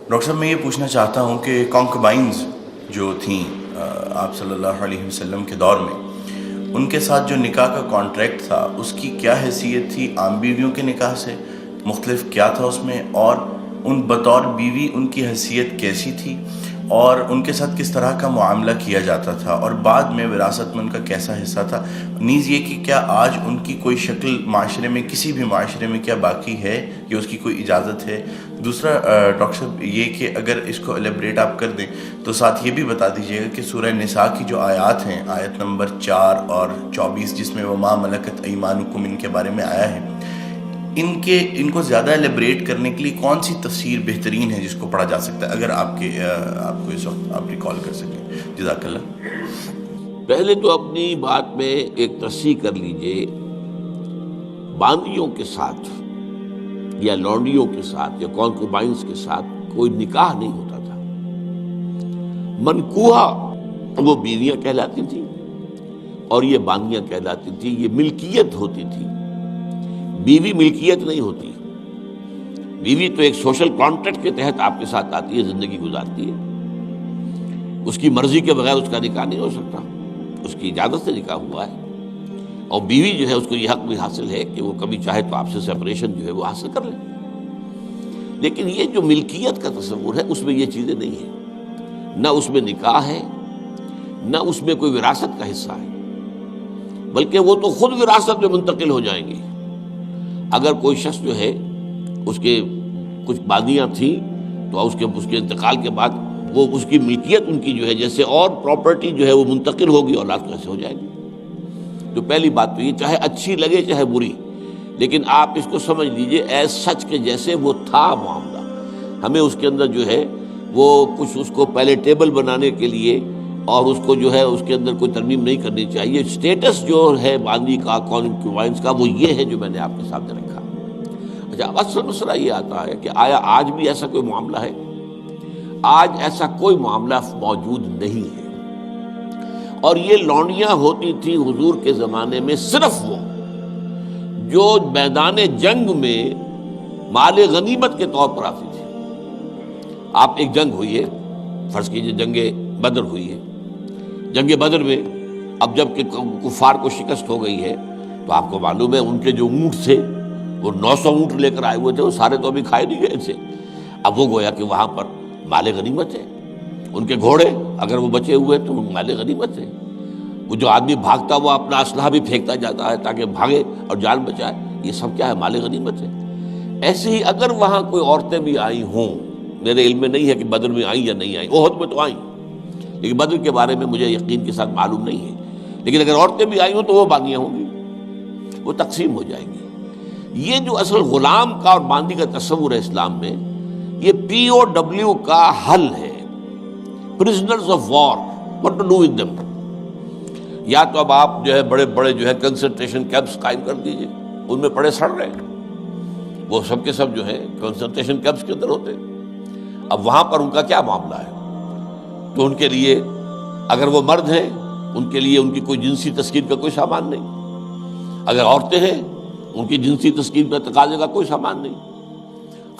Doctor صاحب میں یہ پوچھنا چاہتا ہوں کہ کانکوبائنز جو تھیں آپ صلی اللہ علیہ وسلم کے دور میں، ان کے ساتھ جو نکاح کا کانٹریکٹ تھا اس کی کیا حیثیت تھی عام بیویوں کے نکاح سے؟ مختلف کیا تھا اس میں؟ اور ان بطور بیوی ان کی حیثیت کیسی تھی اور ان کے ساتھ کس طرح کا معاملہ کیا جاتا تھا، اور بعد میں وراثت میں ان کا کیسا حصہ تھا؟ نیز یہ کہ کیا آج ان کی کوئی شکل معاشرے میں، کسی بھی معاشرے میں کیا باقی ہے یا اس کی کوئی اجازت ہے؟ دوسرا ڈاکٹر صاحب یہ کہ اگر اس کو ایلیبریٹ آپ کر دیں تو ساتھ یہ بھی بتا دیجیے گا کہ سورہ نساء کی جو آیات ہیں، آیت نمبر 4 اور 24 جس میں وما ملکت ایمانکم ان کے بارے میں آیا ہے، ان کو زیادہ ایلیبریٹ کرنے کے لیے کون سی تفسیر بہترین ہے جس کو پڑھا جا سکتا ہے، اگر آپ کو اس وقت آپ ریکال کر سکیں؟ جزاک اللہ۔ پہلے تو اپنی بات میں ایک تصحیح کر لیجئے، باندیوں کے ساتھ یا لونڈیوں کے ساتھ یا کانکوبائنز کے ساتھ کوئی نکاح نہیں ہوتا تھا۔ منکوحہ وہ بیویاں کہلاتی تھیں اور یہ باندیاں کہلاتی تھیں، یہ ملکیت ہوتی تھی۔ بیوی ملکیت نہیں ہوتی، بیوی تو ایک سوشل کانٹریکٹ کے تحت آپ کے ساتھ آتی ہے، زندگی گزارتی ہے، اس کی مرضی کے بغیر اس کا نکاح نہیں ہو سکتا، اس کی اجازت سے نکاح ہوا ہے، اور بیوی جو ہے اس کو یہ حق بھی حاصل ہے کہ وہ کبھی چاہے تو آپ سے سیپریشن جو ہے وہ حاصل کر لے۔ لیکن یہ جو ملکیت کا تصور ہے اس میں یہ چیزیں نہیں ہیں، نہ اس میں نکاح ہے، نہ اس میں کوئی وراثت کا حصہ ہے، بلکہ وہ تو خود وراثت میں منتقل ہو جائیں گے۔ اگر کوئی شخص جو ہے اس کے کچھ باندیاں تھیں تو اس کے انتقال کے بعد وہ اس کی ملکیت ان کی جو ہے جیسے اور پراپرٹی جو ہے وہ منتقل ہوگی، اولاد کیسے ہو جائے گی؟ تو پہلی بات تو یہ، چاہے اچھی لگے چاہے بری، لیکن آپ اس کو سمجھ لیجئے ایز سچ کے جیسے وہ تھا معاملہ۔ ہمیں اس کے اندر جو ہے وہ کچھ اس کو پیلیٹیبل بنانے کے لیے اور اس کو جو ہے اس کے اندر کوئی ترمیم نہیں کرنی چاہیے۔ سٹیٹس جو ہے باندی کا، کانکوبائنز کا، وہ یہ ہے جو میں نے آپ کے سامنے رکھا۔ اچھا، اصل مسئلہ یہ آتا ہے کہ آیا آج بھی ایسا کوئی معاملہ ہے؟ آج ایسا کوئی معاملہ موجود نہیں ہے، اور یہ لونڈیاں ہوتی تھیں حضور کے زمانے میں صرف وہ جو میدان جنگ میں مال غنیمت کے طور پر آتی تھی۔ آپ ایک جنگ ہوئی ہے، فرض کیجئے جنگ بدر ہوئی ہے، جنگ بدر میں اب جب کہ کفار کو شکست ہو گئی ہے تو آپ کو معلوم ہے ان کے جو اونٹ تھے وہ 900 اونٹ لے کر آئے ہوئے تھے، وہ سارے تو ابھی کھائے نہیں گئے تھے۔ اب وہ گویا کہ وہاں پر مال غنیمت ہے، ان کے گھوڑے اگر وہ بچے ہوئے تو مال غنیمت ہے۔ وہ جو آدمی بھاگتا وہ اپنا اسلحہ بھی پھینکتا جاتا ہے تاکہ بھاگے اور جان بچائے، یہ سب کیا ہے؟ مال غنیمت ہے۔ ایسے ہی اگر وہاں کوئی عورتیں بھی آئی ہوں، میرے علم میں نہیں ہے کہ بدر میں آئیں یا نہیں آئیں، احد میں تو آئیں، لیکن بدر کے بارے میں مجھے یقین کے ساتھ معلوم نہیں ہے، لیکن اگر عورتیں بھی آئی ہوں تو وہ باندیاں ہوں گی، وہ تقسیم ہو جائیں گی۔ یہ جو اصل غلام کا اور باندی کا تصور ہے اسلام میں، یہ POW کا حل ہے، prisoners of war, what to do with them۔ یا تو اب آپ جو ہے بڑے بڑے جو ہے کنسنٹریشن کیمپس قائم کر دیجئے، ان میں پڑے سڑ رہے ہیں، وہ سب کے سب جو ہے کنسنٹریشن کیمپس کے اندر ہوتے ہیں۔ اب وہاں پر ان کا کیا معاملہ ہے؟ تو ان کے لیے اگر وہ مرد ہیں ان کے لیے ان کی کوئی جنسی تسکین کا کوئی سامان نہیں، اگر عورتیں ہیں ان کی جنسی تسکین کا تقاضے کا کوئی سامان نہیں۔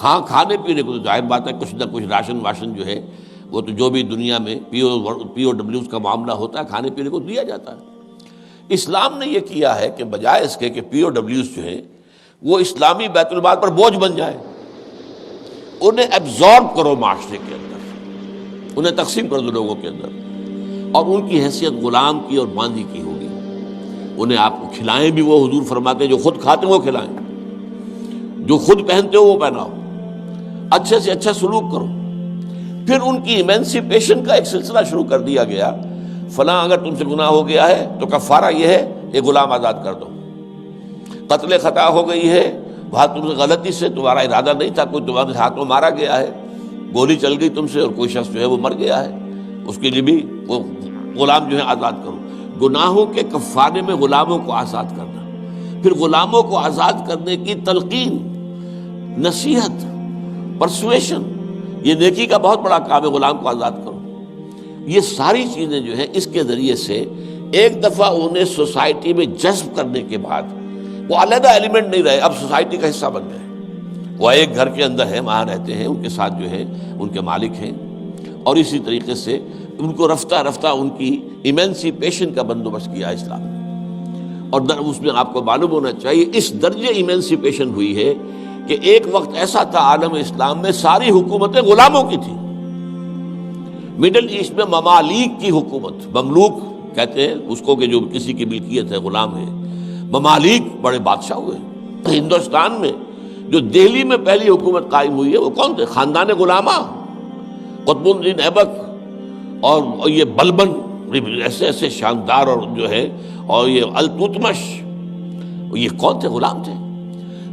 ہاں، کھانے پینے کو تو ظاہر بات ہے کچھ نہ کچھ راشن واشن جو ہے وہ تو جو بھی دنیا میں POWs کا معاملہ ہوتا ہے کھانے پینے کو دیا جاتا ہے۔ اسلام نے یہ کیا ہے کہ بجائے اس کے کہ POWs جو ہیں وہ اسلامی بیت المال پر بوجھ بن جائے، انہیں ایبزارب کرو معاشرے کے اندر، انہیں تقسیم کر دو لوگوں کے اندر، اور ان کی حیثیت غلام کی اور باندی کی ہوگی۔ انہیں آپ کو کھلائیں بھی وہ، حضور فرماتے ہیں جو خود کھاتے وہ کھلائیں، جو خود پہنتے ہو وہ پہناؤ، اچھے سے اچھا سلوک کرو۔ پھر ان کی ایمینسیپیشن کا ایک سلسلہ شروع کر دیا گیا، فلاں اگر تم سے گناہ ہو گیا ہے تو کفارہ یہ ہے ایک غلام آزاد کر دو، قتل خطا ہو گئی ہے، وہاں تم سے غلطی سے تمہارا ارادہ نہیں تھا، کوئی تمہارے ہاتھوں مارا گیا ہے، گولی چل گئی تم سے اور کوئی شخص جو ہے وہ مر گیا ہے، اس کے لیے بھی وہ غلام جو ہے آزاد کرو۔ گناہوں کے کفارے میں غلاموں کو آزاد کرنا، پھر غلاموں کو آزاد کرنے کی تلقین، نصیحت، پرسویشن، یہ نیکی کا بہت بڑا کام ہے، غلام کو آزاد کرو۔ یہ ساری چیزیں جو ہیں اس کے ذریعے سے ایک دفعہ انہیں سوسائٹی میں جذب کرنے کے بعد وہ علیحدہ ایلیمنٹ نہیں رہے، اب سوسائٹی کا حصہ بن گئے، وہ ایک گھر کے اندر ہے، وہاں رہتے ہیں، ان کے ساتھ جو ہے ان کے مالک ہیں، اور اسی طریقے سے ان کو رفتہ رفتہ ان کی ایمینسیپیشن کا بندوبست کیا اسلام نے. اور اس میں آپ کو معلوم ہونا چاہیے اس درجے ایمینسیپیشن ہوئی ہے کہ ایک وقت ایسا تھا عالم اسلام میں ساری حکومتیں غلاموں کی تھیں. مڈل ایسٹ میں ممالک کی حکومت، مملوک کہتے ہیں اس کو کہ جو کسی کی ملکیت ہے، غلام ہے. ممالک بڑے بادشاہ ہوئے. ہندوستان میں جو دہلی میں پہلی حکومت قائم ہوئی ہے وہ کون تھے؟ خاندان غلامہ، قطب الدین ایبک اور یہ بلبن، ایسے ایسے شاندار، اور جو ہے اور یہ التتمش، یہ کون تھے؟ غلام تھے.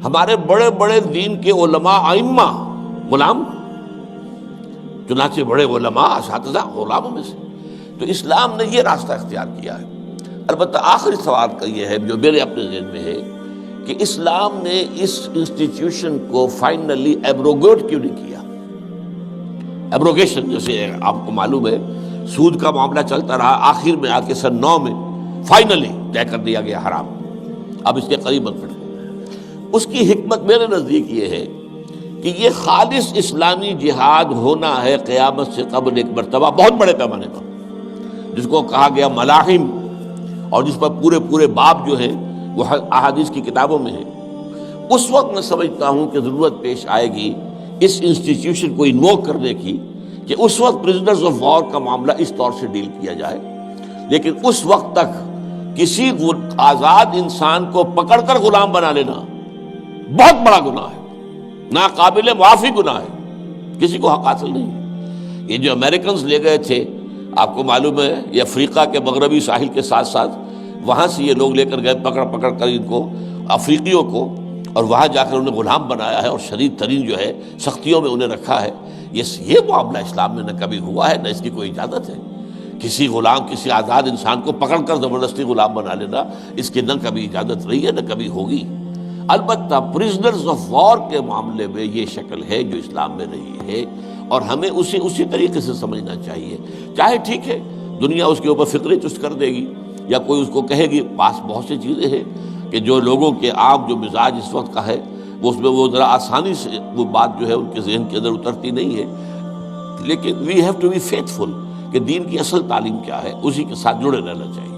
ہمارے بڑے بڑے دین کے علماء ائمہ غلام، چنانچہ بڑے علماء اساتذہ غلاموں میں سے. تو اسلام نے یہ راستہ اختیار کیا ہے. البتہ آخری سوال کا یہ ہے جو میرے اپنے ذہن میں ہے کہ اسلام نے اس انسٹیٹیوشن کو فائنلی ایبروگیٹ کیوں نہیں کیا؟ ایبروگیشن، جیسے آپ کو معلوم ہے سود کا معاملہ چلتا رہا، آخر میں آ کے سن 9 میں فائنلی طے کر دیا گیا حرام، اب اس کے قریب مت پڑے. اس کی حکمت میرے نزدیک یہ ہے کہ یہ خالص اسلامی جہاد ہونا ہے قیامت سے قبل ایک مرتبہ بہت بڑے پیمانے پر، جس کو کہا گیا ملاحم، اور جس پر پورے باب جو ہیں وہ احادیث کی کتابوں میں ہیں. اس وقت میں سمجھتا ہوں کہ ضرورت پیش آئے گی اس انسٹیٹیوشن کو انووک کرنے کی کہ اس وقت پرزنرز آف وار کا معاملہ اس طور سے ڈیل کیا جائے. لیکن اس وقت تک کسی آزاد انسان کو پکڑ کر غلام بنا لینا بہت بڑا گناہ ہے، ناقابل معافی گناہ ہے، کسی کو حق حاصل نہیں ہے. یہ جو امریکنز لے گئے تھے، آپ کو معلوم ہے یہ افریقہ کے مغربی ساحل کے ساتھ ساتھ وہاں سے یہ لوگ لے کر گئے پکڑ کر ان کو، افریقیوں کو، اور وہاں جا کر انہیں غلام بنایا ہے اور شدید ترین جو ہے سختیوں میں انہیں رکھا ہے. یہ معاملہ اسلام میں نہ کبھی ہوا ہے، نہ اس کی کوئی اجازت ہے. کسی غلام، کسی آزاد انسان کو پکڑ کر زبردستی غلام بنا لینا، اس کی نہ کبھی اجازت رہی ہے نہ کبھی ہوگی. البتہ پرزنرز آف وار کے معاملے میں یہ شکل ہے جو اسلام میں رہی ہے، اور ہمیں اسی طریقے سے سمجھنا چاہیے. چاہے ٹھیک ہے دنیا اس کے اوپر فطری چست کر دے گی، یا کوئی اس کو کہے گی، پاس بہت سی چیزیں ہیں کہ جو لوگوں کے عام جو مزاج اس وقت کا ہے وہ اس میں وہ ذرا آسانی سے وہ بات جو ہے ان کے ذہن کے اندر اترتی نہیں ہے. لیکن we have to be faithful کہ دین کی اصل تعلیم کیا ہے، اسی کے ساتھ جڑے رہنا چاہیے.